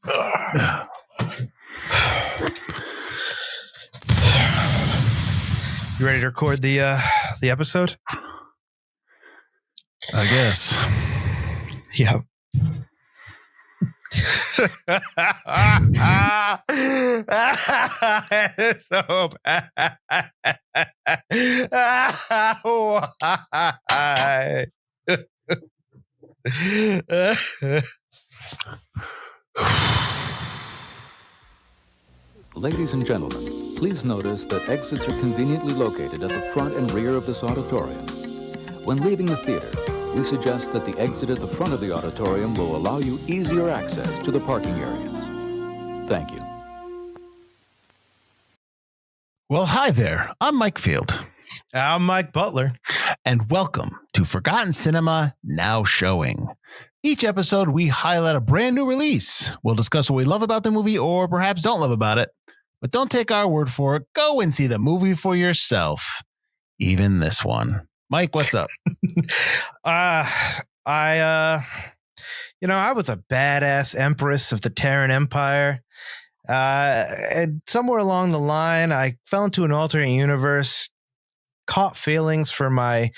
You ready to record the episode? I guess. Yeah. So bad. Why? Ladies and gentlemen, please notice that exits are conveniently located at the front and rear of this auditorium. When leaving the theater, we suggest that the exit at the front of the auditorium will allow you easier access to the parking areas. Thank you. Well, hi there. I'm Mike Field. I'm Mike Butler. And welcome to Forgotten Cinema Now Showing. Each episode, we highlight a brand new release. We'll discuss what we love about the movie or perhaps don't love about it. But don't take our word for it. Go and see the movie for yourself. Even this one. Mike, what's up? I was a badass empress of the Terran Empire. And somewhere along the line, I fell into an alternate universe, caught feelings for my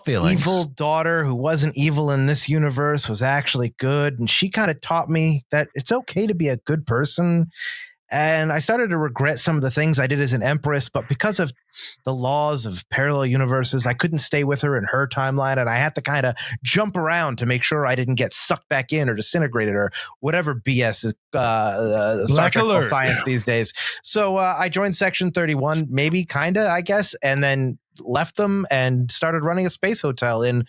evil daughter who wasn't evil in this universe, was actually good. And she kind of taught me that it's okay to be a good person. And I started to regret some of the things I did as an empress, but because of the laws of parallel universes, I couldn't stay with her in her timeline, and I had to kind of jump around to make sure I didn't get sucked back in or disintegrated or whatever BS is Star Trek science these days. So I joined Section 31, maybe, kind of, I guess, and then left them and started running a space hotel in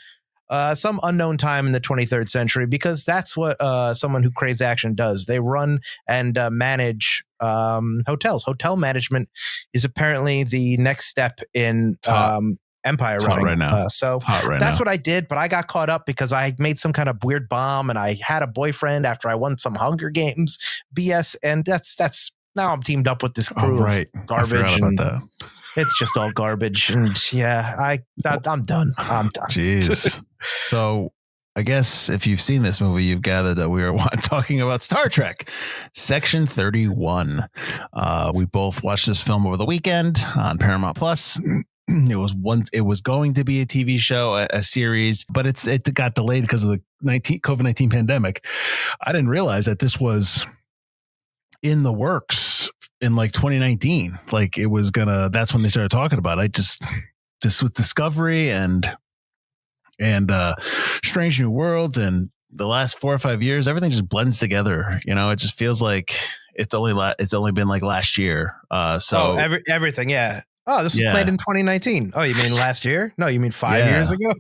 some unknown time in the 23rd century, because that's what someone who craves action does. They run and manage hotels. Hotel management is apparently the next step in empire running right now. That's what I did, but I got caught up because I made some kind of weird bomb and I had a boyfriend after I won some Hunger Games BS, and that's now I'm teamed up with this crew of garbage. It's just all garbage, and yeah, I'm done. Jeez. So I guess if you've seen this movie, you've gathered that we are talking about Star Trek Section 31. We both watched this film over the weekend on Paramount Plus. It was going to be a TV show, a series, but it got delayed because of the COVID-19 pandemic. I didn't realize that this was in the works in like 2019. Like it was that's when they started talking about it. This with Discovery and Strange New Worlds and the last 4 or 5 years, everything just blends together. You know, it just feels like it's only been like last year. Everything. Yeah. Oh, this was planned in 2019. Oh, you mean last year? No, you mean 5 years ago?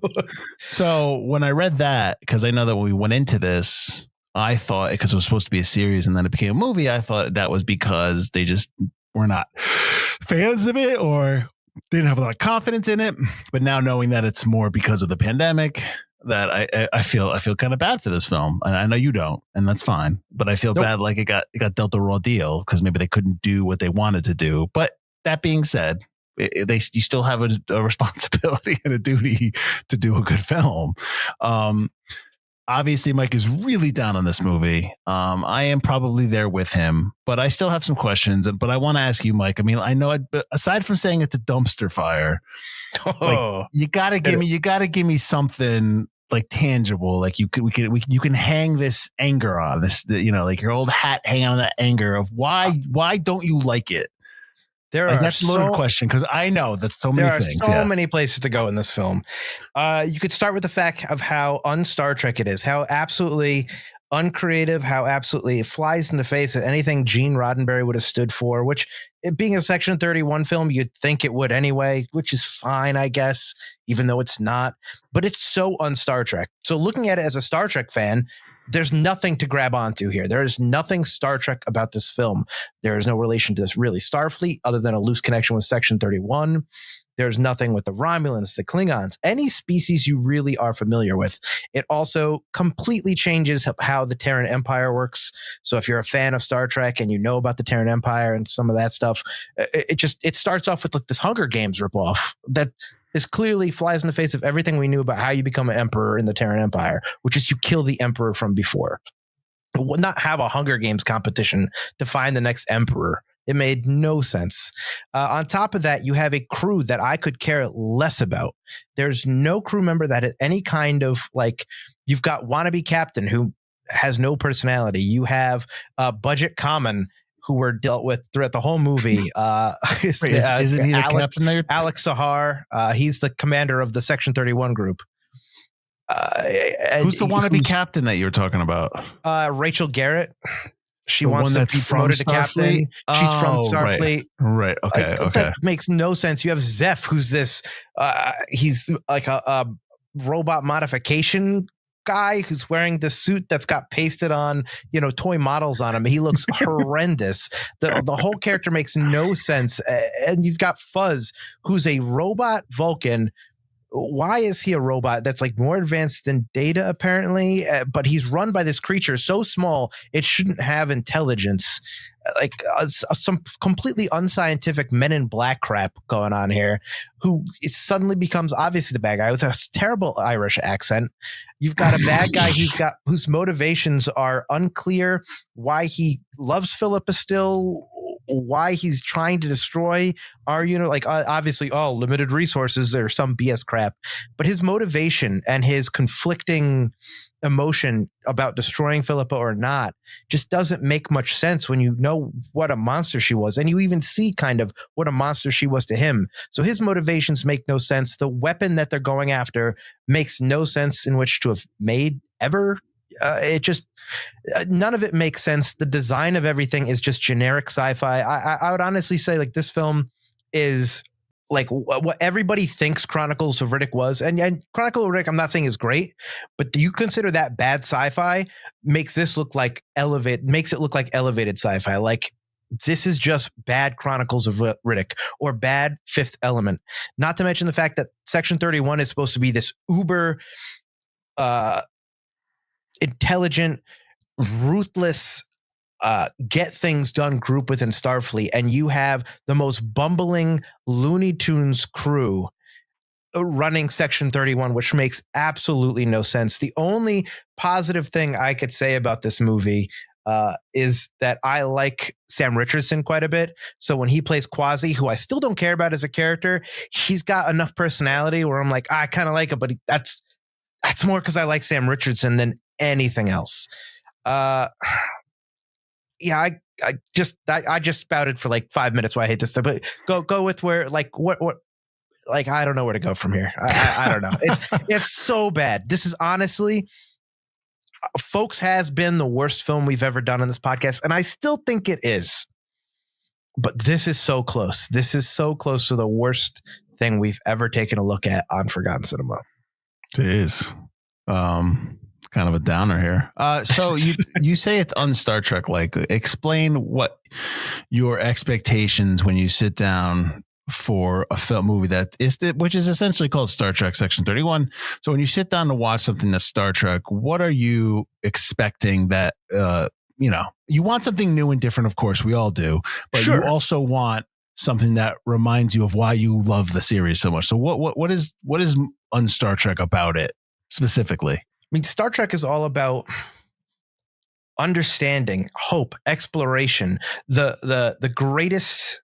So when I read that, because I know that when we went into this, I thought, because it was supposed to be a series and then it became a movie, I thought that was because they just were not fans of it or they didn't have a lot of confidence in it. But now knowing that it's more because of the pandemic, that I feel kind of bad for this film. And I know you don't, and that's fine. But I feel bad, like it got dealt a raw deal because maybe they couldn't do what they wanted to do. But that being said, you still have a responsibility and a duty to do a good film. Obviously, Mike is really down on this movie. I am probably there with him, but I still have some questions. But I want to ask you, Mike. I mean, I know aside from saying it's a dumpster fire, like, you gotta give me something like tangible. Like you can hang this anger on this. Like your old hat hanging on that anger of why don't you like it? That's a loaded question because I know that's so many things. There are so many places to go in this film. You could start with the fact of how un-Star Trek it is, how absolutely uncreative, how absolutely it flies in the face of anything Gene Roddenberry would have stood for, which, it being a Section 31 film, you'd think it would anyway, which is fine, I guess, even though it's not. But it's so un-Star Trek. So looking at it as a Star Trek fan, there's nothing to grab onto here. There is nothing Star Trek about this film. There is no relation to this really Starfleet other than a loose connection with Section 31. There's nothing with the Romulans, the Klingons, any species you really are familiar with. It also completely changes how the Terran Empire works. So if you're a fan of Star Trek and you know about the Terran Empire and some of that stuff, it starts off with like this Hunger Games ripoff that this clearly flies in the face of everything we knew about how you become an emperor in the Terran Empire, which is you kill the emperor from before. would not have a Hunger Games competition to find the next emperor. It made no sense. On top of that, you have a crew that I could care less about. There's no crew member that has any kind of like, you've got wannabe captain who has no personality. You have budget common who were dealt with throughout the whole movie. Isn't he the captain there? Alex Sahar. He's the commander of the Section 31 group. Who's the wannabe captain that you were talking about? Rachel Garrett. She wants to be promoted to captain. She's from Starfleet. Right. Okay. That makes no sense. You have Zeph, who's this. He's like a robot modification guy who's wearing this suit that's got pasted on, toy models on him. He looks horrendous. The whole character makes no sense. And you've got Fuzz, who's a robot Vulcan. Why is he a robot that's like more advanced than Data apparently? But he's run by this creature so small it shouldn't have intelligence. Like some completely unscientific Men in Black crap going on here. Who suddenly becomes obviously the bad guy with a terrible Irish accent. You've got a bad guy whose motivations are unclear. Why he loves Philippa still. Why he's trying to destroy our obviously limited resources or some BS crap, but his motivation and his conflicting emotion about destroying Philippa or not just doesn't make much sense when you know what a monster she was, and you even see kind of what a monster she was to him. So his motivations make no sense. The weapon that they're going after makes no sense in which to have made ever. None of it makes sense. The design of everything is just generic sci-fi. I would honestly say like this film is like what everybody thinks Chronicles of Riddick was. And Chronicle of Riddick, I'm not saying is great, but do you consider that bad sci-fi? Makes it look like elevated sci-fi. Like this is just bad Chronicles of Riddick or bad Fifth Element. Not to mention the fact that Section 31 is supposed to be this uber intelligent, ruthless, get things done group within Starfleet, and you have the most bumbling Looney Tunes crew running Section 31, which makes absolutely no sense. The only positive thing I could say about this movie is that I like Sam Richardson quite a bit. So when he plays Quasi, who I still don't care about as a character, he's got enough personality where I'm like, I kind of like it, but that's more because I like Sam Richardson than anything else. I just spouted for like 5 minutes why I hate this stuff, but go with where like what like I don't know where to go from here. I don't know. It's so bad. This is honestly, folks, has been the worst film we've ever done on this podcast, and I still think it is. But this is so close. This is so close to the worst thing we've ever taken a look at on Forgotten Cinema. It is. Kind of a downer here. So you say it's un-Star Trek like. Explain what your expectations when you sit down for a film movie which is essentially called Star Trek Section 31. So when you sit down to watch something that's Star Trek, what are you expecting that you want something new and different, of course, we all do, but sure, you also want something that reminds you of why you love the series so much. So what is un-Star Trek about it specifically? I mean, Star Trek is all about understanding, hope, exploration, the greatest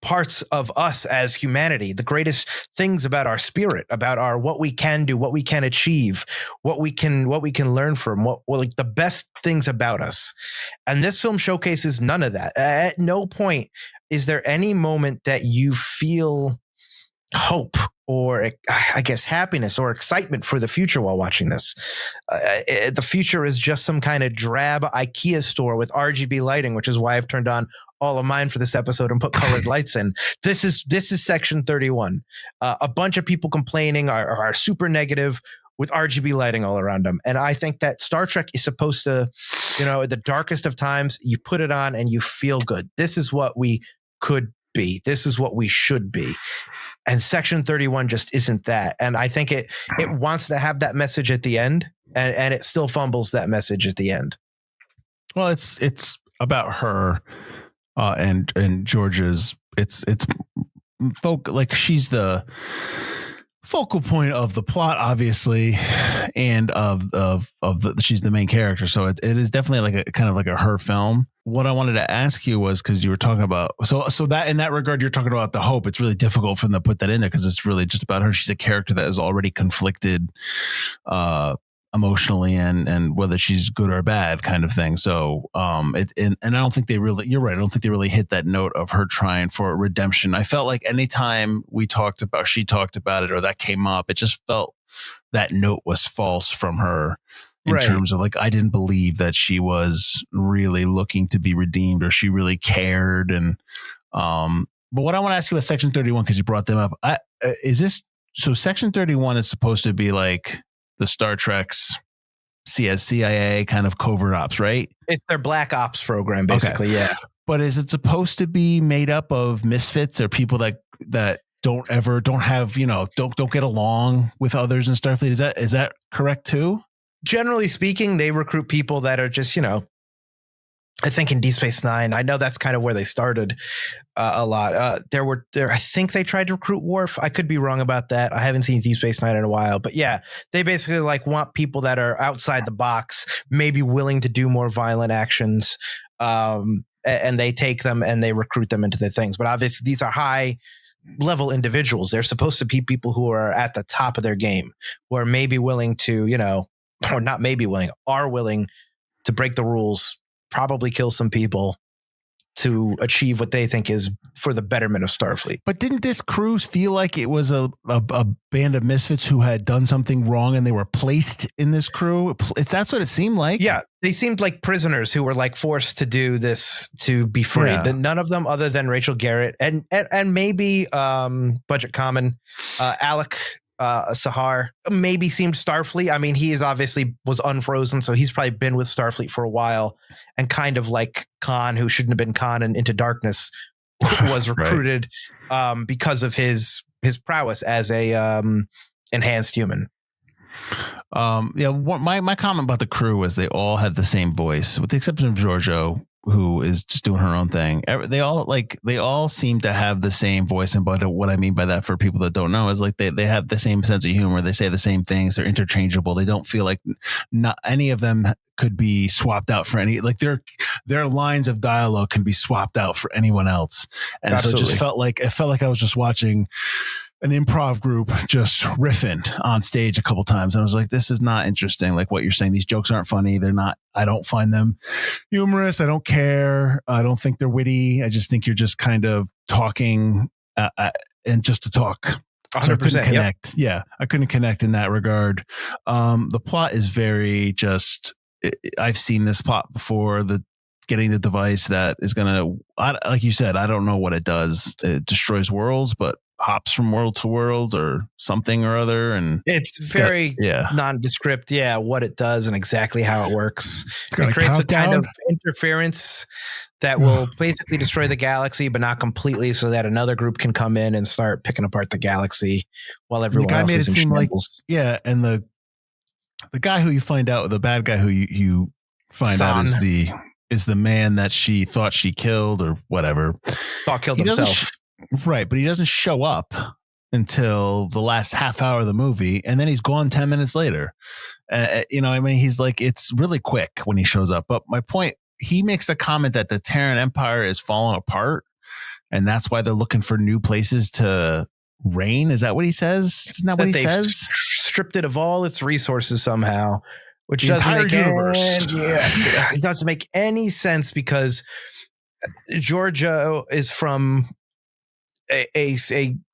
parts of us as humanity, the greatest things about our spirit, about our what we can do, what we can achieve, what we can learn from, what like the best things about us. And this film showcases none of that. At no point is there any moment that you feel hope or I guess happiness or excitement for the future while watching this. The future is just some kind of drab IKEA store with RGB lighting, which is why I've turned on all of mine for this episode and put colored lights in. This is Section 31. A bunch of people complaining are super negative with RGB lighting all around them. And I think that Star Trek is supposed to, at the darkest of times, you put it on and you feel good. This is what we could be. This is what we should be. And Section 31 just isn't that. And I think it wants to have that message at the end, and it still fumbles that message at the end. Well, it's about her and Georgia's. It's folk like she's the focal point of the plot, obviously, and she's the main character. So it is definitely like a kind of like a her film. What I wanted to ask you was, because you were talking about, so that in that regard, you're talking about the hope. It's really difficult for them to put that in there because it's really just about her. She's a character that is already conflicted, emotionally and whether she's good or bad kind of thing. So and I don't think they really, you're right, I don't think they really hit that note of her trying for redemption. I felt like anytime she talked about it or that came up, it just felt that note was false from her in terms of like, I didn't believe that she was really looking to be redeemed or she really cared. And but what I want to ask you about Section 31, because you brought them up, so Section 31 is supposed to be like the Star Trek's CIA kind of covert ops, right? It's their black ops program, basically. Okay. Yeah. But is it supposed to be made up of misfits or people that don't get along with others in Starfleet? Is that correct too? Generally speaking, they recruit people that are just, I think in Deep Space Nine, I know that's kind of where they started a lot. I think they tried to recruit Worf. I could be wrong about that. I haven't seen Deep Space Nine in a while, but yeah, they basically like want people that are outside the box, maybe willing to do more violent actions. And they take them and they recruit them into their things. But obviously these are high level individuals. They're supposed to be people who are at the top of their game, who are maybe willing to, or not maybe willing, are willing to break the rules, probably kill some people to achieve what they think is for the betterment of Starfleet. But didn't this crew feel like it was a band of misfits who had done something wrong and they were placed in this crew? That's what it seemed like. Yeah, they seemed like prisoners who were like forced to do this to be free. Yeah. None of them, other than Rachel Garrett and maybe Budget Common, Alec Sahar, maybe seemed Starfleet. I mean, he was unfrozen, so he's probably been with Starfleet for a while, and kind of like Khan, who shouldn't have been Khan in Into Darkness, was recruited because of his prowess as a enhanced human. My comment about the crew was they all had the same voice, with the exception of Georgiou, who is just doing her own thing. They all seem to have the same voice. And but what I mean by that, for people that don't know, is like they have the same sense of humor. They say the same things. They're interchangeable. They don't feel like not any of them could be swapped out for any, like their lines of dialogue can be swapped out for anyone else. And Absolutely. So it felt like I was just watching an improv group just riffing on stage a couple times. And I was like, this is not interesting. Like what you're saying, these jokes aren't funny. They're not, I don't find them humorous. I don't care. I don't think they're witty. I just think you're just kind of talking and just to talk. 100%. So I couldn't connect. Yep. Yeah. I couldn't connect in that regard. The plot is very just, I've seen this plot before, getting the device that is going to, like you said, I don't know what it does. It destroys worlds, but hops from world to world or something or other. And it's very nondescript. Yeah. What it does and exactly how it works. It creates a kind of interference that will basically destroy the galaxy, but not completely, so that another group can come in and start picking apart the galaxy while everyone else is in shambles. And the guy who you find out, the bad guy who you find out is the man that she thought she killed or whatever. Thought killed himself. Right, but he doesn't show up until the last half hour of the movie, and then he's gone 10 minutes later. He's like, it's really quick when he shows up. But my point, he makes a comment that the Terran Empire is falling apart, and that's why they're looking for new places to reign. Is that what he says? Isn't that what he says? Stripped it of all its resources somehow, which doesn't make it doesn't make any sense, because Georgia is from a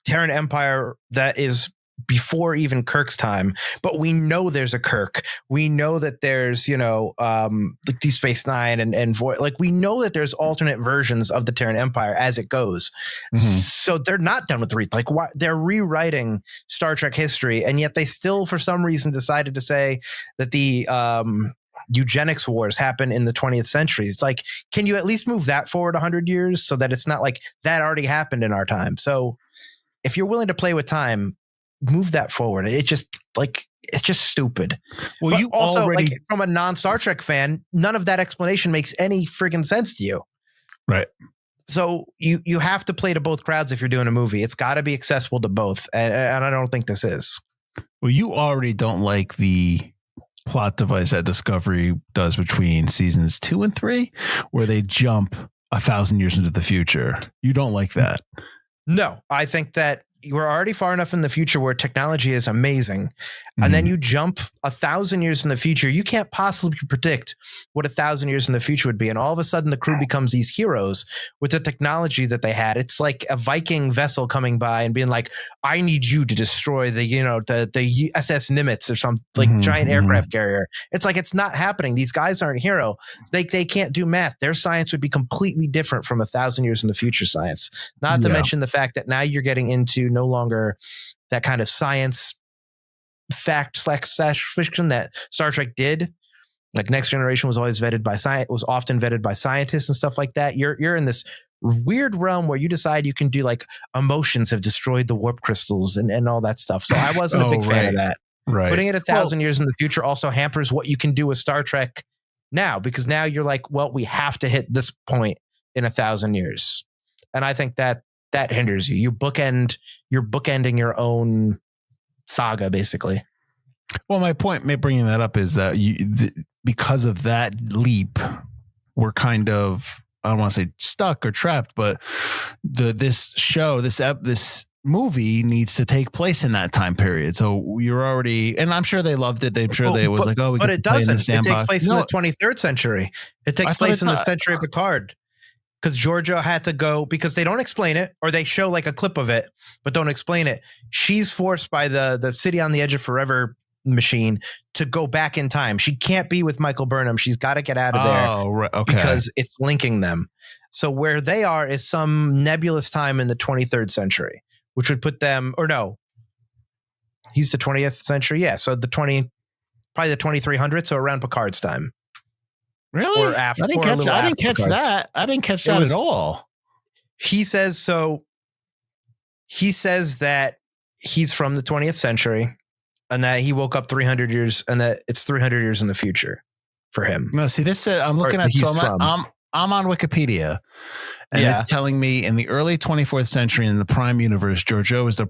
Terran Empire that is before even Kirk's time, but we know there's a Kirk. We know that there's, like Deep Space Nine and Void. Like we know that there's alternate versions of the Terran Empire as it goes. Mm-hmm. So they're not done with why they're rewriting Star Trek history, and yet they still, for some reason, decided to say that the eugenics wars happen in the 20th century. It's like, can you at least move that forward 100 years so that it's not like that already happened in our time? So if you're willing to play with time, move that forward. It's just stupid. Well, but you also already, from a non-Star Trek fan, none of that explanation makes any friggin' sense to you. Right. So you have to play to both crowds if you're doing a movie. It's got to be accessible to both, and I don't think this is. Well, you already don't like the plot device that Discovery does between seasons 2 and 3, where they jump 1,000 years into the future. You don't like that. No, I think that we're already far enough in the future where technology is amazing. And then you jump 1,000 years in the future. You can't possibly predict what 1,000 years in the future would be. And all of a sudden the crew becomes these heroes with the technology that they had. It's like a Viking vessel coming by and being like, I need you to destroy the SS Nimitz or some giant aircraft carrier. It's like, it's not happening. These guys aren't hero. They can't do math. Their science would be completely different from 1,000 years in the future science. Not to mention the fact that now you're getting into no longer that kind of science fact/fiction that Star Trek did. Like Next Generation was always vetted by science, was often vetted by scientists and stuff like that. You're in this weird realm where you decide you can do like emotions have destroyed the warp crystals and all that stuff. So I wasn't a big fan of that. Right. Putting it 1,000 years in the future also hampers what you can do with Star Trek now, because now you're like, well, we have to hit this point in 1,000 years. And I think that hinders you. You're bookending your own saga, basically. Well, my point, bringing that up, is that because of that leap, we're kind of, I don't want to say stuck or trapped, but this movie needs to take place in that time period. So you're already, and I'm sure they loved it. I'm sure was like, oh, but it doesn't. It takes place in the 23rd century. It takes place in the century of Picard. Because Georgiou had to go, because they don't explain it, or they show like a clip of it, but don't explain it. She's forced by the City on the Edge of Forever machine to go back in time. She can't be with Michael Burnham. She's got to get out of there. Oh, right. Okay. Because it's linking them. So where they are is some nebulous time in the 23rd century, which would put them, or no, he's the 20th century. Yeah. So probably the 2300s. So around Picard's time. Really? Or after, I didn't catch that. I didn't catch that at all. He says that he's from the 20th century and that he woke up 300 years and that it's 300 years in the future for him. No, see, this I'm looking at, so I'm on Wikipedia and it's telling me in the early 24th century in the Prime universe, Georgiou is the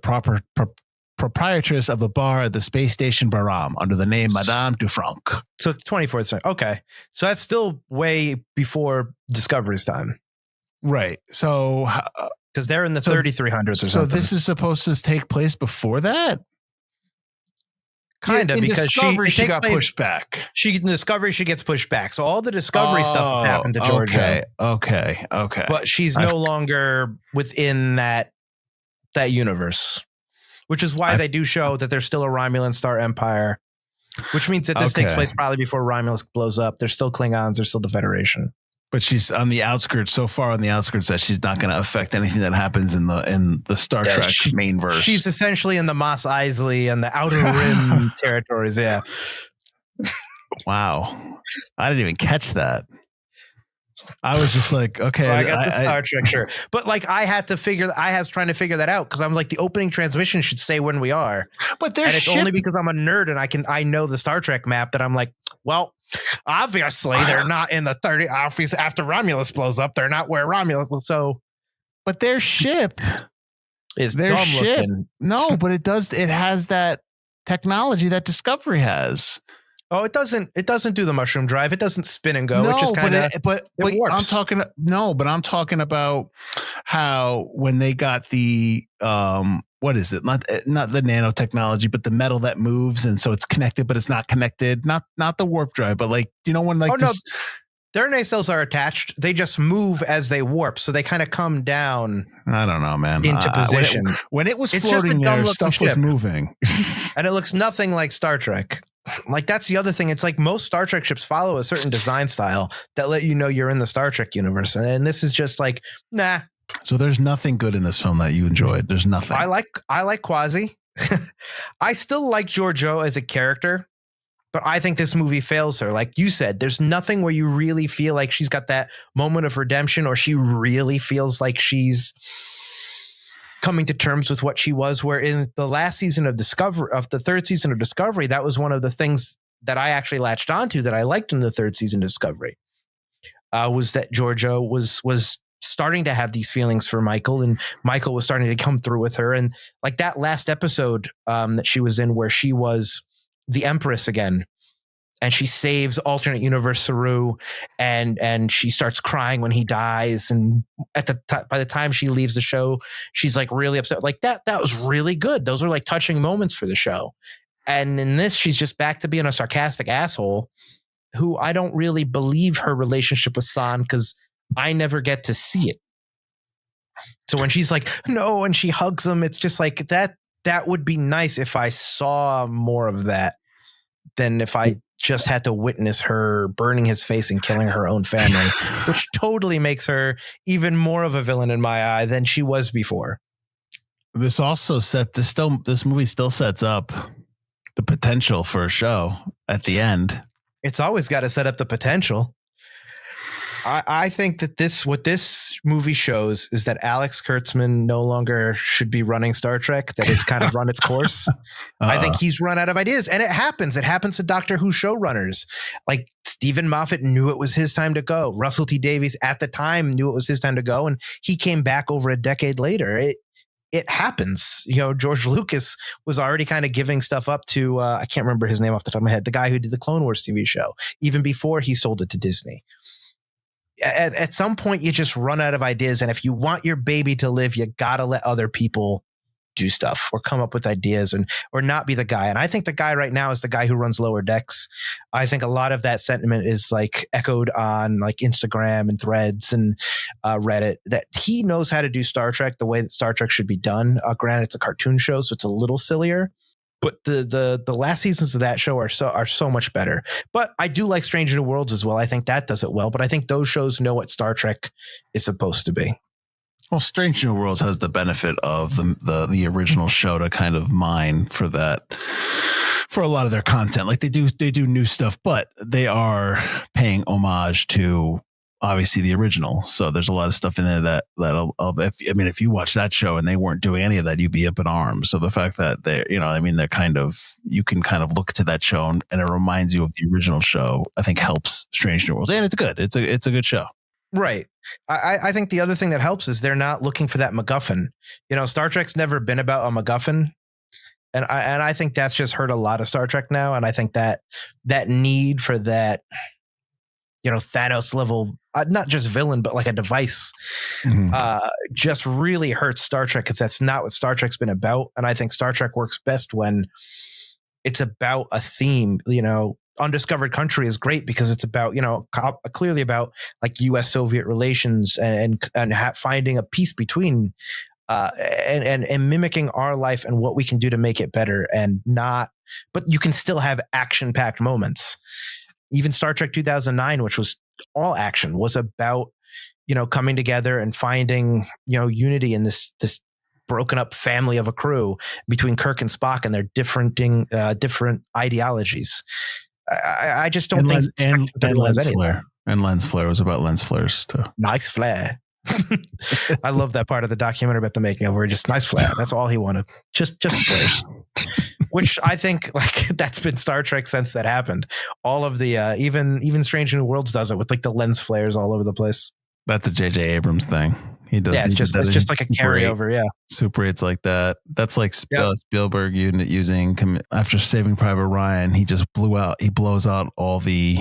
proprietress of a bar at the space station Baram under the name Madame Dufranc. So it's 24th century. Okay. So that's still way before Discovery's time. Right. So because they're in the 3300s or something. So this is supposed to take place before that? Kind of, because she got pushed back. In Discovery, she gets pushed back. So all the Discovery stuff has happened to Georgiou. Okay. But she's no longer within that universe. Which is why they do show that there's still a Romulan Star Empire, which means that this takes place probably before Romulus blows up. There's still Klingons. There's still the Federation. But she's on the outskirts, so far on the outskirts that she's not going to affect anything that happens in the Star Trek main verse. She's essentially in the Mos Eisley and the Outer Rim territories. Yeah. Wow. I didn't even catch that. I was just like, okay, well, I got the Star Trek shirt, but like I was trying to figure that out because I'm like the opening transmission should say when we are, but it's only because I'm a nerd and I know the Star Trek map that I'm like, well, obviously they're not in the 30. Obviously, after Romulus blows up, they're not where Romulus. So, but their ship is their ship. Looking. No, but it has that technology that Discovery has. Oh, it doesn't do the mushroom drive. It doesn't spin and go. No, it just kind of, but I'm talking about how when they got the, what is it? Not the nanotechnology, but the metal that moves. And so it's connected, but it's not connected. Not the warp drive, but like, when like, no, their nacelles are attached. They just move as they warp. So they kind of come down. I don't know, man. Into position. When it was floating there, stuff was moving. And it looks nothing like Star Trek. Like that's the other thing. It's like most Star Trek ships follow a certain design style that let you know you're in the Star Trek universe. And this is just like, nah. So there's nothing good in this film that you enjoyed. There's nothing. I like Quasi. I still like Georgiou as a character, but I think this movie fails her. Like you said, there's nothing where you really feel like she's got that moment of redemption or she really feels like she's coming to terms with what she was, where in the last season of the third season of Discovery, that was one of the things that I actually latched onto that I liked in the third season of Discovery, was that Georgiou was starting to have these feelings for Michael, and Michael was starting to come through with her. And like that last episode that she was in, where she was the Empress again, and she saves alternate universe Saru, and she starts crying when he dies. And by the time she leaves the show, she's like really upset. Like that was really good. Those are like touching moments for the show. And in this, she's just back to being a sarcastic asshole who I don't really believe her relationship with San, because I never get to see it. So when she's like, no, and she hugs him, it's just like that would be nice if I saw more of that than if I just had to witness her burning his face and killing her own family, which totally makes her even more of a villain in my eye than she was before. This movie still sets up the potential for a show at the end. It's always got to set up the potential. I think that what this movie shows is that Alex Kurtzman no longer should be running Star Trek, that it's kind of run its course. I think he's run out of ideas, and it happens. It happens to Doctor Who showrunners. Like Stephen Moffat knew it was his time to go. Russell T Davies at the time knew it was his time to go, and he came back over a decade later. It happens. George Lucas was already kind of giving stuff up to, I can't remember his name off the top of my head, the guy who did the Clone Wars TV show, even before he sold it to Disney. At some point, you just run out of ideas. And if you want your baby to live, you got to let other people do stuff or come up with ideas or not be the guy. And I think the guy right now is the guy who runs Lower Decks. I think a lot of that sentiment is like echoed on like Instagram and Threads and Reddit, that he knows how to do Star Trek the way that Star Trek should be done. Granted, it's a cartoon show, so it's a little sillier. But the last seasons of that show are so much better. But I do like Strange New Worlds as well. I think that does it well. But I think those shows know what Star Trek is supposed to be. Well, Strange New Worlds has the benefit of the original show to kind of mine for that, for a lot of their content. Like they do new stuff, but they are paying homage to obviously the original. So there's a lot of stuff in there that'll if you watch that show and they weren't doing any of that, you'd be up in arms. So the fact that they're you can kind of look to that show and it reminds you of the original show, I think helps Strange New Worlds. And it's good. It's a good show. Right. I think the other thing that helps is they're not looking for that MacGuffin. Star Trek's never been about a MacGuffin. And I think that's just hurt a lot of Star Trek now. And I think that need for that, Thanos level, not just villain, but like a device, just really hurts Star Trek, because that's not what Star Trek's been about. And I think Star Trek works best when it's about a theme. Undiscovered Country is great because it's about, clearly about like U.S. Soviet relations and finding a peace between and mimicking our life and what we can do to make it better, but you can still have action packed moments. Even Star Trek 2009, which was all action, was about, coming together and finding, unity in this broken up family of a crew between Kirk and Spock and their different ideologies. I just don't think. And lens flare. And lens flare was about lens flares too. Nice flare. I love that part of the documentary about the making of, where just nice flare. That's all he wanted. Just flares. Which I think like that's been Star Trek since that happened. All of the even Strange New Worlds does it with like the lens flares all over the place. That's a J.J. Abrams thing. He does. Yeah, it's just like a carryover. Yeah, Super 8's like that. That's like Spielberg using after Saving Private Ryan. He just He blows out all the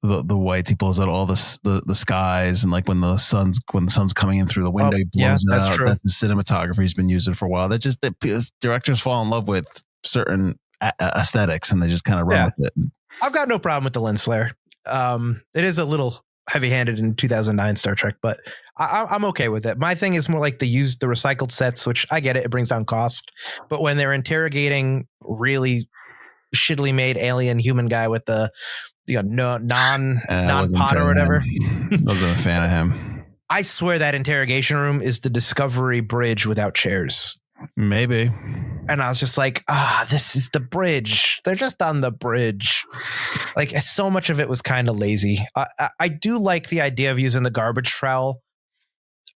whites. He blows out all the skies, and like when the sun's coming in through the window, he blows it out. True. That's the cinematography he's been using for a while. That directors fall in love with certain aesthetics, and they just kind of run with it. I've got no problem with the lens flare. It is a little heavy-handed in 2009 Star Trek, but I'm okay with it. My thing is more like the recycled sets, which I get it brings down cost, but when they're interrogating really shittily made alien human guy with the non-pot or whatever, wasn't a fan of him. I swear that interrogation room is the Discovery Bridge without chairs. Maybe. And I was just like, this is the bridge. They're just on the bridge. Like, so much of it was kind of lazy. I do like the idea of using the garbage trowel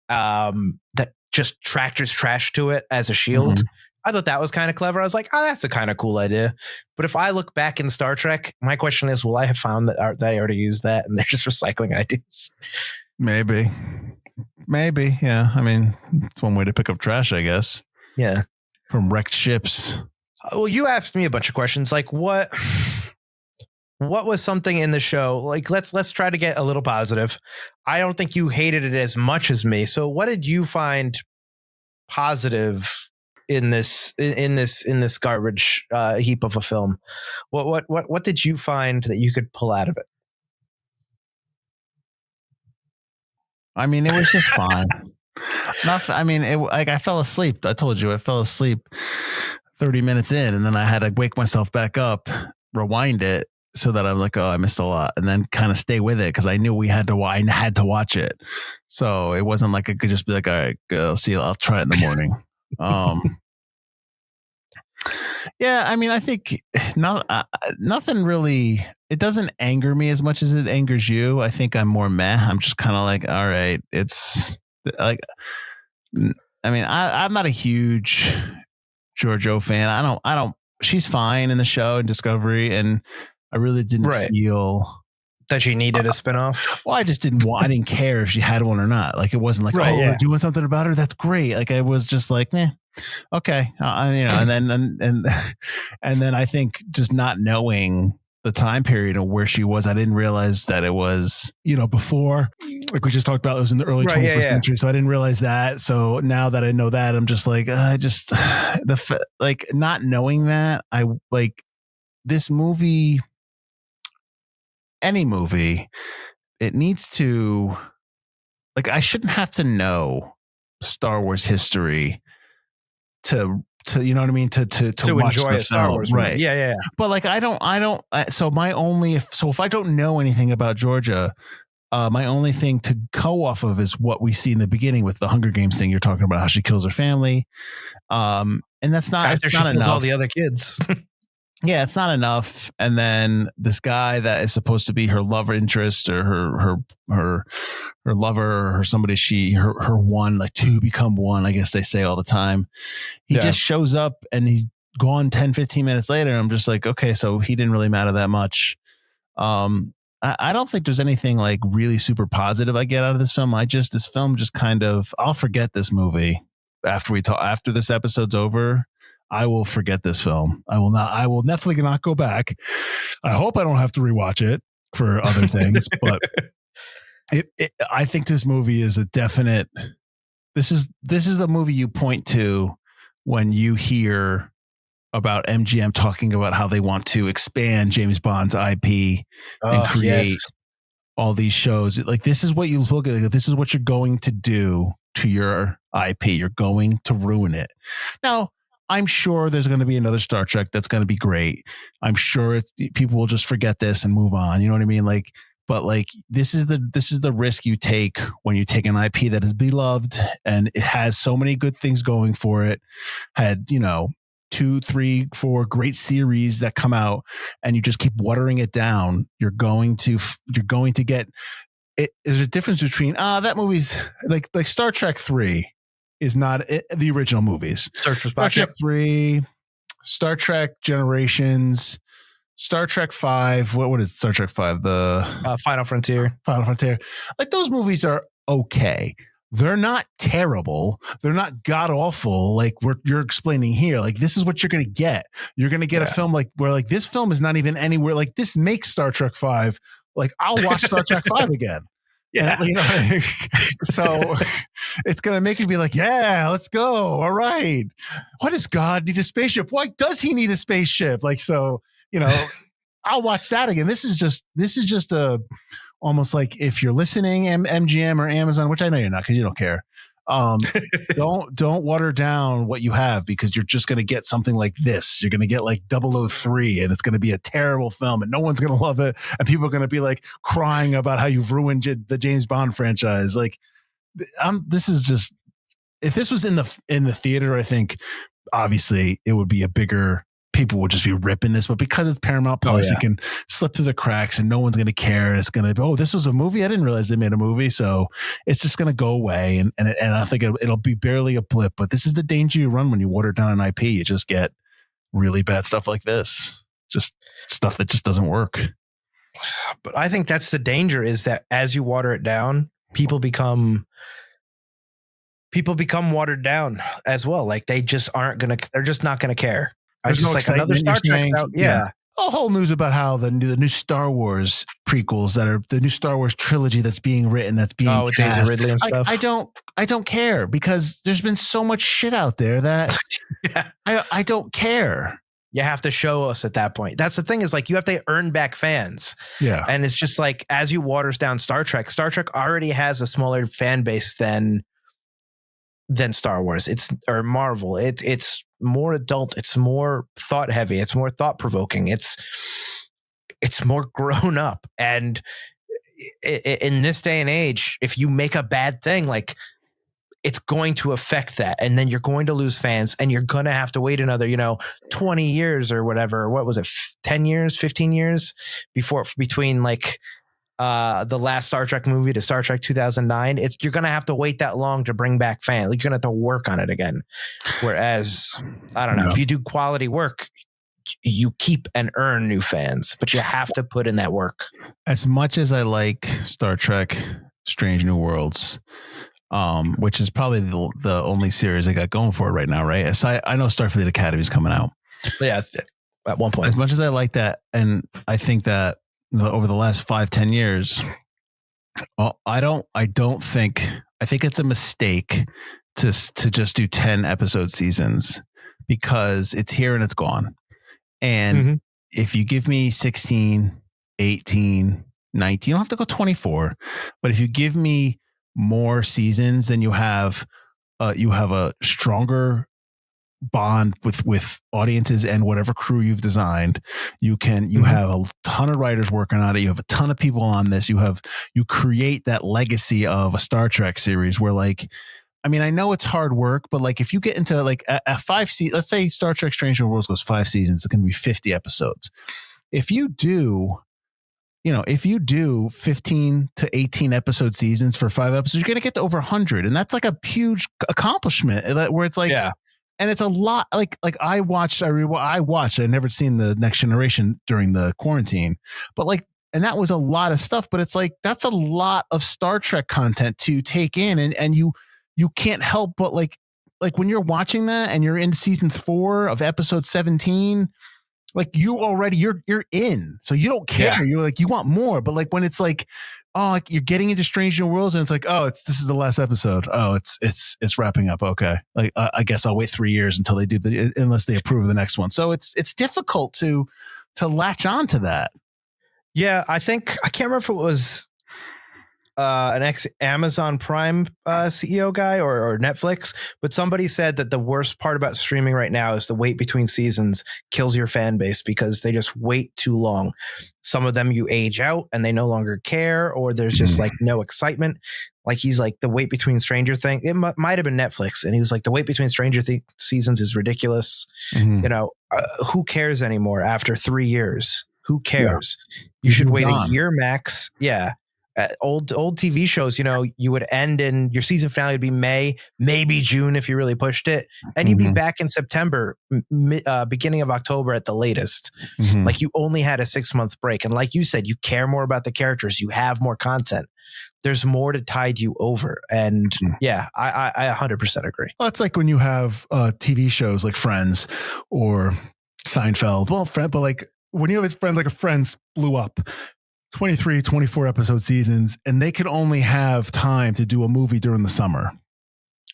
that just tractors trash to it as a shield. Mm-hmm. I thought that was kind of clever. I was like, that's a kind of cool idea. But if I look back in Star Trek, my question is, will I have found that I already used that and they're just recycling ideas? Maybe. Maybe. Yeah. I mean, it's one way to pick up trash, I guess. Yeah. From wrecked ships. Well, you asked me a bunch of questions like what was something in the show? Like let's try to get a little positive. I don't think you hated it as much as me. So what did you find positive in this garbage heap of a film? What did you find that you could pull out of it? I mean, it was just fine. Nothing. I mean, I fell asleep. I told you I fell asleep 30 minutes in, and then I had to wake myself back up, rewind it, so that I'm like, oh, I missed a lot, and then kind of stay with it because I knew I had to watch it. So it wasn't like I could just be like, all right, I'll try it in the morning. Yeah, I mean, I think nothing really. It doesn't anger me as much as it angers you. I think I'm more meh. I'm just kind of like, all right, it's like, I mean, I'm not a huge Georgiou fan. I don't. She's fine in the show and Discovery, and I really didn't feel that she needed a spinoff. Well, I just didn't want. I didn't care if she had one or not. Like it wasn't like, we're doing something about her. That's great. Like I was just like, okay, and then I think just not knowing the time period of where she was, I didn't realize that it was, before, like we just talked about, it was in the early 21st century. So I didn't realize that. So now that I know that, I'm just like, like not knowing that, I like this movie, any movie, it needs to, like, I shouldn't have to know Star Wars history to you know what I mean, to watch enjoy the a Star Wars movie. Right. Yeah. But like so if I don't know anything about Georgia, my only thing to go off of is what we see in the beginning with the Hunger Games thing. You're talking about how she kills her family, and that's not after she kills all the other kids. Yeah, it's not enough. And then this guy that is supposed to be her love interest or her lover or somebody her one, like two become one, I guess they say all the time. He just shows up and he's gone 10, 15 minutes later. I'm just like, okay, so he didn't really matter that much. I don't think there's anything like really super positive I get out of this film. This film just kind of, I'll forget this movie after this episode's over. I will forget this film. I will definitely not go back. I hope I don't have to rewatch it for other things, but I think this movie is a definite, this is a movie you point to when you hear about MGM talking about how they want to expand James Bond's IP and create all these shows. Like, this is what you look at. Like, this is what you're going to do to your IP. You're going to ruin it. Now, I'm sure there's going to be another Star Trek that's going to be great. I'm sure people will just forget this and move on. You know what I mean? Like, but like, this is the risk you take when you take an IP that is beloved and it has so many good things going for it. Had, 2, 3, 4 great series that come out, and you just keep watering it down. You're going to get it. There's a difference between that movie's like Star Trek 3 is not the original movies. Search for Star Trek 3, Star Trek Generations, Star Trek 5. What is Star Trek 5? The Final Frontier. Final Frontier. Like, those movies are okay. They're not terrible. They're not god awful. Like you're explaining here. Like, this is what you're going to get. You're going to get a film like where like this film is not even anywhere. Like, this makes Star Trek 5. Like, I'll watch Star Trek 5 again. Yeah. And, so it's going to make you be like, yeah, let's go. All right. Why does God need a spaceship? Why does he need a spaceship? Like, so, I'll watch that again. This is just a, almost like, if you're listening, MGM or Amazon, which I know you're not, because you don't care. Don't water down what you have, because you're just going to get something like this. You're going to get like 003, and it's going to be a terrible film, and no one's going to love it, and people are going to be like crying about how you've ruined the James Bond franchise. Like, this is just, if this was in the theater, I think obviously it would be a bigger, people would just be ripping this, but because it's Paramount Plus, it can slip through the cracks and no one's going to care. And it's going to be, this was a movie. I didn't realize they made a movie. So it's just going to go away. And I think it'll be barely a blip, but this is the danger you run when you water down an IP. You just get really bad stuff like this, just stuff that just doesn't work. But I think that's the danger, is that as you water it down, people become people become watered down as well. Like they're just not gonna care. I There's just no like another excitement, Star you're Trek saying? out. Yeah. Yeah. A whole news about how the new Star Wars prequels that are the new Star Wars trilogy that's being written, that's being with Daisy cast. Ridley and Like, stuff. I don't care because there's been so much shit out there that Yeah. I don't care. You have to show us at that point. That's the thing, is like you have to earn back fans. Yeah. And it's just like, as you waters down Star Trek already has a smaller fan base than Star Wars. Or Marvel. It's more adult. It's more thought heavy. It's more thought provoking. It's more grown up. And in this day and age, if you make a bad thing, like, it's going to affect that. And then you're going to lose fans, and you're going to have to wait another, 20 years or whatever. What was it? 10 years, 15 years between like the last Star Trek movie to Star Trek 2009. You're going to have to wait that long to bring back fans. Like, you're going to have to work on it again. Whereas, I don't know, if you do quality work, you keep and earn new fans, but you have to put in that work. As much as I like Star Trek Strange New Worlds, which is probably the only series I got going for it right now, right? I know Starfleet Academy is coming out. Yeah, at one point. As much as I like that, and I think that over the last 5-10 years, I think it's a mistake to just do 10 episode seasons, because it's here and it's gone. And if you give me 16, 18, 19, you don't have to go 24, but if you give me more seasons, then you have a stronger bond with audiences and whatever crew you've designed. You have a ton of writers working on it. You have a ton of people on this. You create that legacy of a Star Trek series where, like, I mean, I know it's hard work, but like, if you get into like a 5 season, let's say Star Trek Strange New Worlds goes 5 seasons, it's going to be 50 episodes. If you do 15 to 18 episode seasons for 5 episodes, you're going to get to over 100. And that's like a huge accomplishment, where it's like, yeah. And it's a lot. Like I watched, I'd never seen The Next Generation during the quarantine, but like, and that was a lot of stuff, but it's like, that's a lot of Star Trek content to take in. And you can't help but like when you're watching that and you're in season 4 of episode 17, like you're in, so you don't care. Yeah. You're like, you want more, but like when it's like, oh, like you're getting into Strange New Worlds and it's like, oh, this is the last episode. Oh, it's wrapping up. Okay. Like, I guess I'll wait 3 years until they do unless they approve the next one. So it's difficult to latch on to that. Yeah. I can't remember if it was an ex-Amazon Prime CEO guy or Netflix, but somebody said that the worst part about streaming right now is the wait between seasons kills your fan base, because they just wait too long. Some of them you age out and they no longer care, or there's just like no excitement. Like, he's like, the wait between Stranger Things, it might have been Netflix, and he was like, the wait between Stranger seasons is ridiculous. Who cares anymore after 3 years? Who cares? Yeah. You should wait a year max. Yeah. Old TV shows, you would end in your season finale would be May, maybe June if you really pushed it, and you'd be back in September, beginning of October at the latest. Like, you only had a 6-month break, and like you said, you care more about the characters, you have more content, there's more to tide you over. And yeah, I 100% agree. Well, it's like when you have TV shows like Friends or Seinfeld. Well, but like when you have a Friends blew up 23, 24 episode seasons, and they could only have time to do a movie during the summer.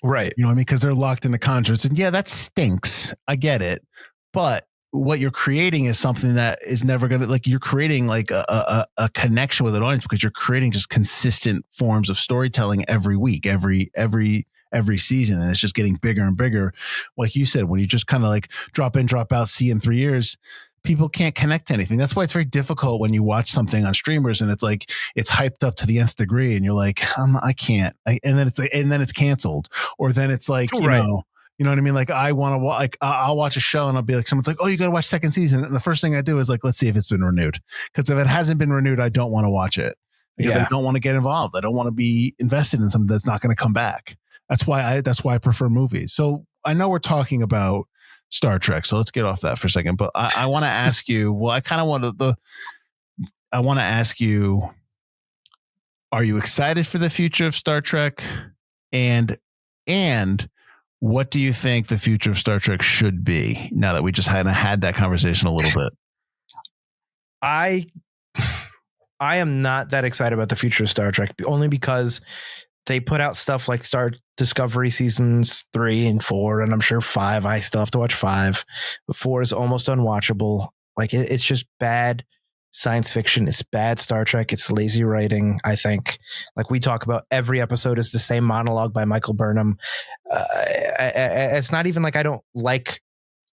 Right. You know what I mean? Because they're locked into contracts. And yeah, that stinks. I get it. But what you're creating is something that is never going to, like, you're creating like a connection with an audience, because you're creating just consistent forms of storytelling every week, every season. And it's just getting bigger and bigger. Like you said, when you just kind of like drop in, drop out, see in 3 years, people can't connect to anything. That's why it's very difficult when you watch something on streamers and it's like, it's hyped up to the nth degree and you're like, I can't. And then it's canceled. Or then it's like, you know what I mean? Like, I want to watch, like, I'll watch a show and I'll be like, someone's like, oh, you got to watch second season. And the first thing I do is like, let's see if it's been renewed. Because if it hasn't been renewed, I don't want to watch it, because I don't want to get involved. I don't want to be invested in something that's not going to come back. That's why I prefer movies. So I know we're talking about Star Trek, so let's get off that for a second. But I want to ask you. Well, I want to ask you: are you excited for the future of Star Trek? And And what do you think the future of Star Trek should be now that we just had that conversation a little bit? I am not that excited about the future of Star Trek, only because they put out stuff like Star Discovery seasons 3 and 4, and I'm sure 5. I still have to watch 5, but 4 is almost unwatchable. Like it's just bad science fiction. It's bad Star Trek. It's lazy writing, I think. Like we talk about, every episode is the same monologue by Michael Burnham. It's not even like I don't like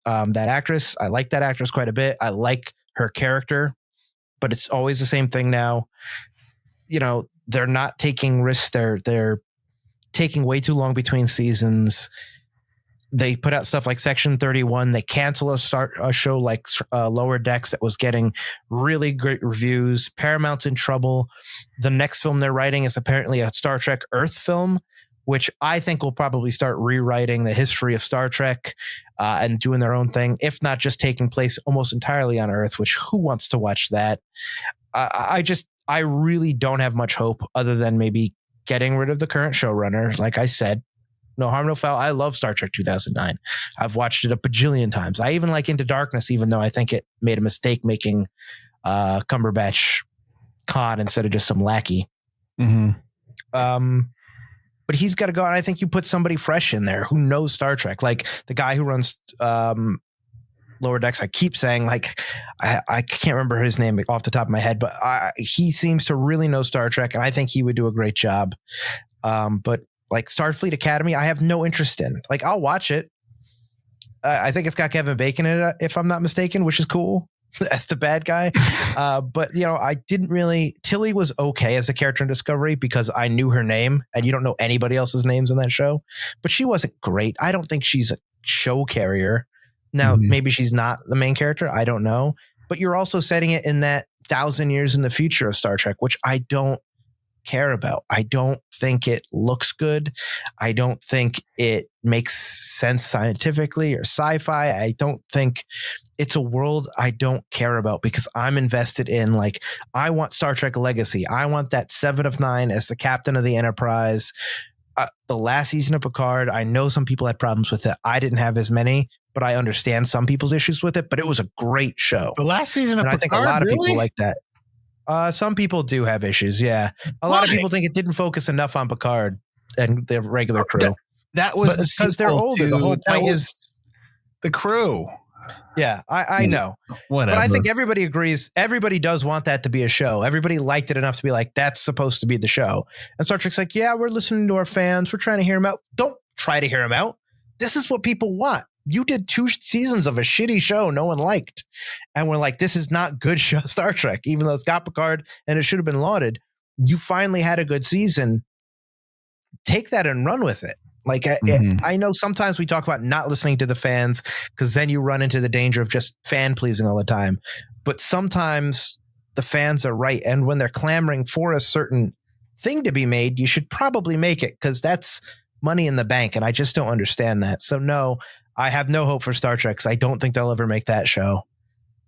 that actress. I like that actress quite a bit. I like her character, but it's always the same thing now. You know, they're not taking risks. They're taking way too long between seasons. They put out stuff like Section 31. They cancel a show like Lower Decks that was getting really great reviews. Paramount's in trouble. The next film they're writing is apparently a Star Trek Earth film, which I think will probably start rewriting the history of Star Trek and doing their own thing, if not just taking place almost entirely on Earth, which who wants to watch that? I really don't have much hope other than maybe getting rid of the current showrunner. Like I said, no harm, no foul. I love Star Trek 2009. I've watched it a bajillion times. I even like Into Darkness, even though I think it made a mistake making Cumberbatch Khan instead of just some lackey. Mm-hmm. But he's got to go. And I think you put somebody fresh in there who knows Star Trek, like the guy who runs Lower Decks. I keep saying, like, I can't remember his name off the top of my head, but he seems to really know Star Trek, and I think he would do a great job. But like Starfleet Academy, I have no interest in. Like, I'll watch it. I think it's got Kevin Bacon in it, if I'm not mistaken, which is cool. As the bad guy. But, you know, I didn't really. Tilly was okay as a character in Discovery because I knew her name, and you don't know anybody else's names in that show. But she wasn't great. I don't think she's a show carrier. Now, maybe she's not the main character. I don't know. But you're also setting it in that 1,000 years in the future of Star Trek, which I don't care about. I don't think it looks good. I don't think it makes sense scientifically or sci-fi. I don't think it's a world I don't care about because I'm invested in, like, I want Star Trek Legacy. I want that 7 of 9 as the captain of the Enterprise. The last season of Picard, I know some people had problems with it. I didn't have as many, but I understand some people's issues with it. But it was a great show. The last season of Picard, I think a lot of people like that. Some people do have issues. Yeah. A lot of people think it didn't focus enough on Picard and the regular crew. That was because they're older. The whole point is the crew. Yeah, I know. Whatever. But I think everybody agrees. Everybody does want that to be a show. Everybody liked it enough to be like, that's supposed to be the show. And Star Trek's like, yeah, we're listening to our fans. We're trying to hear them out. Don't try to hear them out. This is what people want. You did 2 seasons of a shitty show no one liked. And we're like, this is not good show Star Trek, even though it's got Picard and it should have been lauded. You finally had a good season. Take that and run with it. Like, I know sometimes we talk about not listening to the fans because then you run into the danger of just fan pleasing all the time. But sometimes the fans are right. And when they're clamoring for a certain thing to be made, you should probably make it because that's money in the bank. And I just don't understand that. So no, I have no hope for Star Trek because I don't think they'll ever make that show.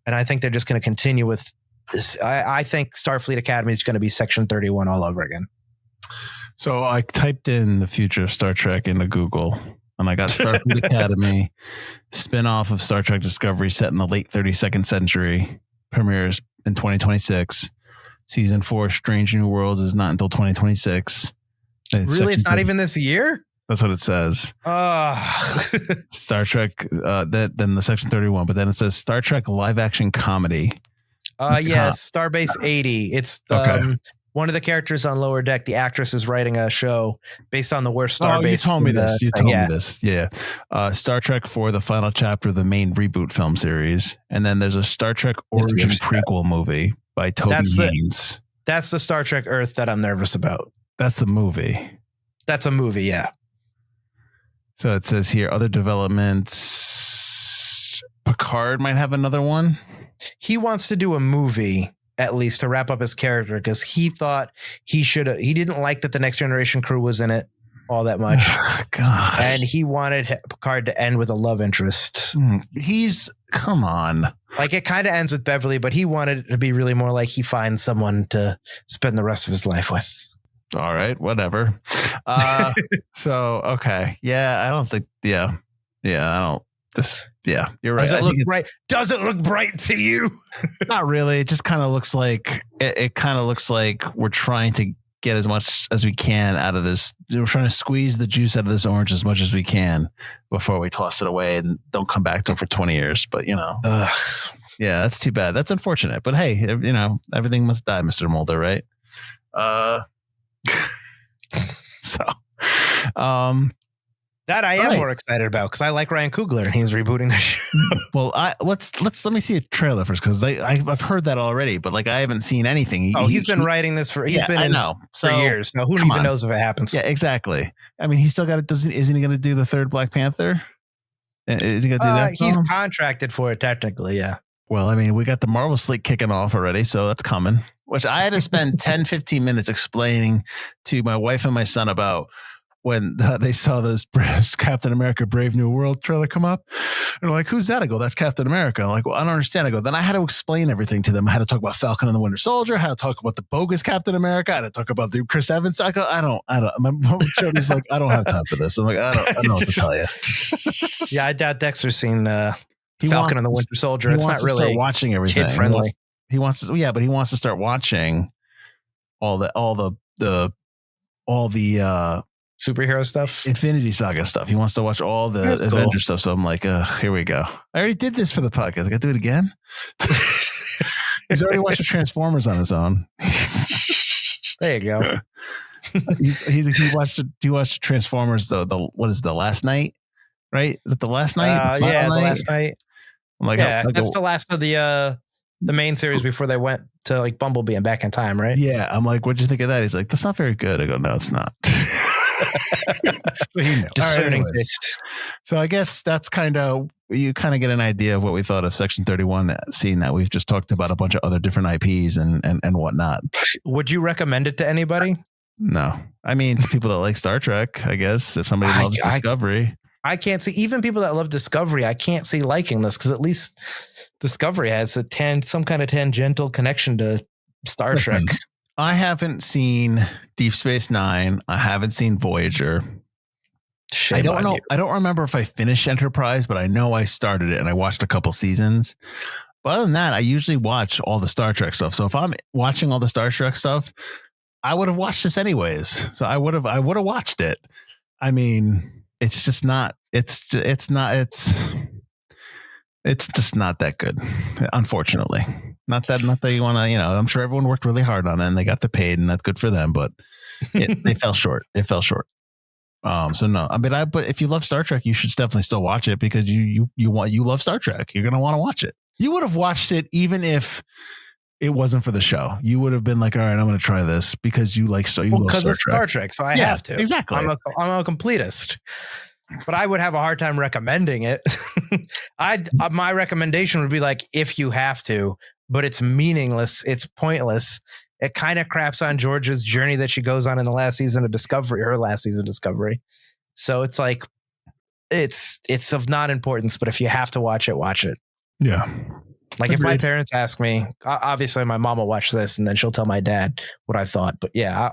And I think they're just going to continue with this. I think Starfleet Academy is going to be Section 31 all over again. So I typed in the future of Star Trek into Google and I got Starfleet Academy, spin-off of Star Trek Discovery set in the late 32nd century, premieres in 2026. Season 4, Strange New Worlds, is not until 2026. Really? It's not even this year? That's what it says. Star Trek, then the Section 31, but then it says Star Trek live action comedy. Yes, Starbase 80. It's one of the characters on Lower Deck. The actress is writing a show based on the worst Starbase. You told me this. You told me this. Yeah. Star Trek 4, the final chapter of the main reboot film series. And then there's a Star Trek origin prequel movie by Toby Haynes. That's the Star Trek Earth that I'm nervous about. That's the movie. That's a movie, yeah. So it says here, other developments. Picard might have another one. He wants to do a movie, at least, to wrap up his character, because he thought he didn't like that the Next Generation crew was in it all that much. Gosh. And he wanted Picard to end with a love interest. Come on. Like, it kind of ends with Beverly, but he wanted it to be really more like he finds someone to spend the rest of his life with. All right, whatever. So okay, yeah, I don't think, yeah, I don't. This, yeah, you're right. Does it I look think bright? Does it look bright to you? not really. It just kind of looks like it kind of looks like we're trying to get as much as we can out of this. We're trying to squeeze the juice out of this orange as much as we can before we toss it away and don't come back to it for 20 years. But yeah, that's too bad. That's unfortunate. But hey, everything must die, Mr. Mulder, right? So, that I am more excited about because I like Ryan Coogler and he's rebooting the show. Well, let me see a trailer first because I've heard that already, but like I haven't seen anything. He's been writing this for years. Now who even knows if it happens? Yeah, exactly. I mean, he's still got it. Isn't he going to do the third Black Panther? Is he going to do that? He's contracted for it technically. Yeah. Well, I mean, we got the Marvel slate kicking off already, so that's coming. Which I had to spend 10, 15 minutes explaining to my wife and my son about when they saw this Captain America Brave New World trailer come up. And they're like, who's that? I go, that's Captain America. I'm like, well, I don't understand. I go, then I had to explain everything to them. I had to talk about Falcon and the Winter Soldier. I had to talk about the bogus Captain America. I had to talk about the Chris Evans. I go, I don't. My Jody's like, I don't have time for this. I'm like, I don't know what to tell you. Yeah, I doubt Dexter's seen Falcon and the Winter Soldier. It's not really watching everything. Kid friendly. He wants to, but he wants to start watching all the superhero stuff, Infinity Saga stuff. He wants to watch all the Avenger stuff. So I'm like, here we go. I already did this for the podcast. I got to do it again. He's already watched the Transformers on his own. There you go. He watched Transformers what is it, the last night? Right? Is it the last night? The last night. I'm like, that's the last of the main series before they went to like Bumblebee and Back in Time, right? Yeah. I'm like, what'd you think of that? He's like, that's not very good. I go, no, it's not. Discerning taste. So I guess that's you kind of get an idea of what we thought of Section 31, seeing that we've just talked about a bunch of other different IPs and whatnot. Would you recommend it to anybody? No. I mean, people that like Star Trek, I guess, if somebody loves Discovery. I can't see, even people that love Discovery, I can't see liking this because at least Discovery has some kind of tangential connection to Star Trek. I haven't seen Deep Space Nine. I haven't seen Voyager. I don't know. I don't remember if I finished Enterprise, but I know I started it and I watched a couple seasons. But other than that, I usually watch all the Star Trek stuff. So if I'm watching all the Star Trek stuff, I would have watched this anyways. So I would have watched it. I mean, it's just not. It's just not that good, unfortunately. Not that you want to, I'm sure everyone worked really hard on it and they got the paid and that's good for them, but they fell short. It fell short. So no, but if you love Star Trek, you should definitely still watch it because you love Star Trek. You're going to want to watch it. You would have watched it even if it wasn't for the show. You would have been like, all right, I'm going to try this because you like Star Trek. Because it's Star Trek. So I have to. Exactly. I'm a completist. But I would have a hard time recommending it. My recommendation would be like, if you have to, but it's meaningless. It's pointless. It kind of craps on Georgia's journey that she goes on in the last season of Discovery, her last season of Discovery. So it's like, it's of not importance, but if you have to watch it, watch it. Yeah. Like if my parents ask me, obviously my mom will watch this and then she'll tell my dad what I thought. But yeah,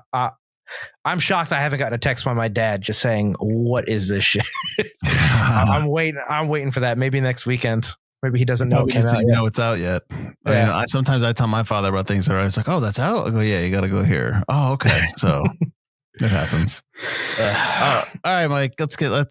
I'm shocked I haven't gotten a text from my dad just saying, what is this shit? I'm waiting for that. Maybe next weekend. Maybe he doesn't know it's out yet. Yeah. I mean, sometimes I tell my father about things that are always like, oh, that's out. I go, yeah, you got to go here. Oh, okay. So it happens. All right, Mike,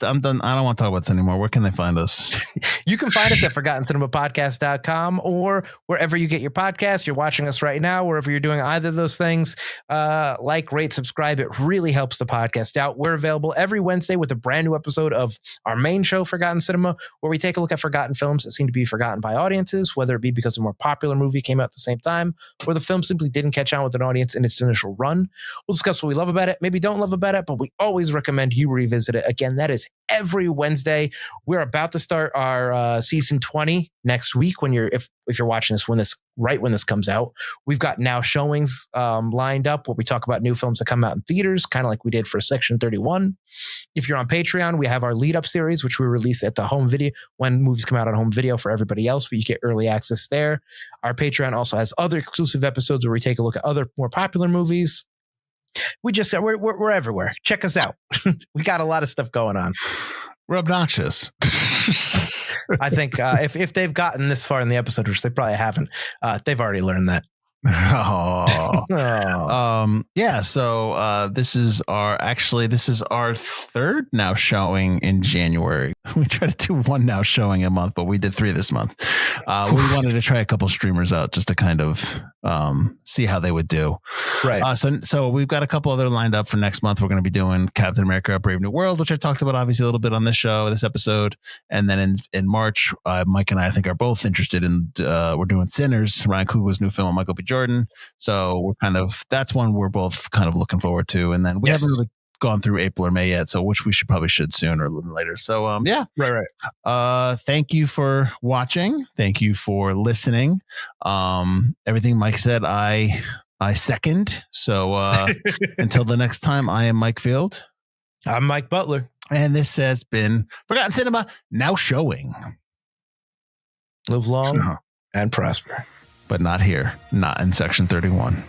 I'm done. I don't want to talk about this anymore. Where can they find us? You can find us at ForgottenCinemaPodcast.com or wherever you get your podcast. You're watching us right now, wherever you're doing either of those things. Like, rate, subscribe. It really helps the podcast out. We're available every Wednesday with a brand new episode of our main show, Forgotten Cinema, where we take a look at forgotten films that seem to be forgotten by audiences, whether it be because a more popular movie came out at the same time or the film simply didn't catch on with an audience in its initial run. We'll discuss what we love about it, maybe don't love about it, but we always recommend you revisit it. Again, that is every Wednesday. We're about to start our season 20 next week. If you're watching this when this comes out, we've got now showings lined up where we talk about new films that come out in theaters, kind of like we did for Section 31. If you're on Patreon, we have our lead up series, which we release at the home video when movies come out on home video for everybody else, but you get early access there. Our Patreon also has other exclusive episodes where we take a look at other more popular movies. we're everywhere. Check us out. We got a lot of stuff going on. We're obnoxious. I think if they've gotten this far in the episode, which they probably haven't, they've already learned that. Yeah. So this is our third now showing in January. We try to do one now showing a month, but we did 3 this month. We wanted to try a couple streamers out just to kind of see how they would do. Right. So we've got a couple other lined up for next month. We're going to be doing Captain America: Brave New World, which I talked about obviously a little bit on this show, this episode, and then in March, Mike and I think are both interested in. We're doing Sinners, Ryan Coogler's new film with Michael B. Jordan. So that's one we're both kind of looking forward to. And then we haven't really gone through April or May yet, so which we should soon or a little later. So yeah. Right. Thank you for watching. Thank you for listening. Everything Mike said, I second. So until the next time, I am Mike Field. I'm Mike Butler. And this has been Forgotten Cinema, now showing. Live long and prosper. But not here, not in section 31.